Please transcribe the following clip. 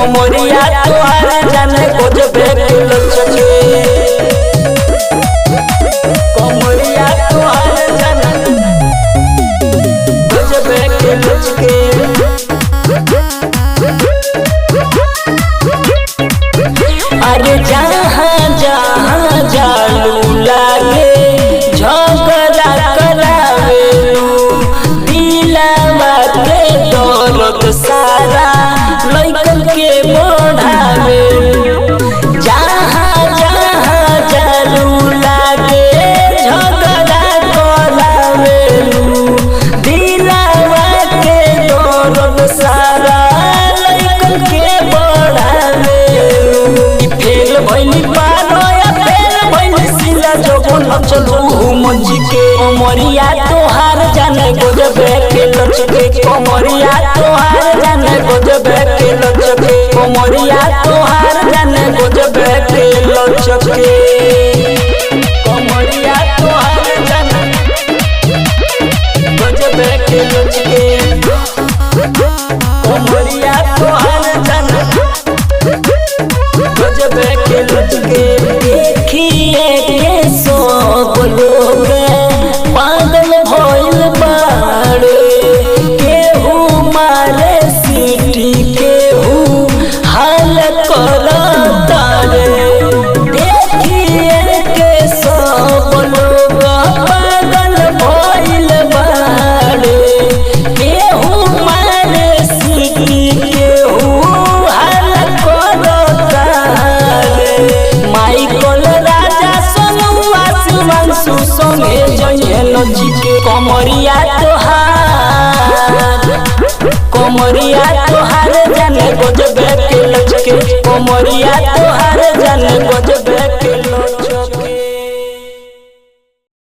कमरिया तोहार जाने गजबे के लचके कमरिया तोहार जाने गजबे के लचके अरे जहाँ जहाँ जालू लागे झगड़ा करावेलू दिलवा के दर्द सारा लइकन के बढ़ावेलू जहाँ जहाँ जालू लागे झगड़ा करावेलू दिलवा के दर्द सारा लइकन के बढ़ावेलू फेल भइली पारो या फेल भइली सिला जोगन चलू मंजी के कमरिया तोहार जाने गजबे के लचके कमरिया तोहार जाने गजबे के लचके कमरिया तोहार जाने गजबे के लचके कमरिया तोहार जाने गजबे के लचके कमरिया तोहार जाने गजबे के लचके देखिए के सब लोग पागल भइल बाड़े केहू मारे सीटी केहू हाल करता रे देखिए के सब लोग पागल भइल बाड़े केहू मारे सीटी केहू हाल करता माइकल राजा सोनुआ शिवांशु संगे जइए लचके कमरिया तोहार जाने गजबे के लचके कमरिया तोहार जाने गजबे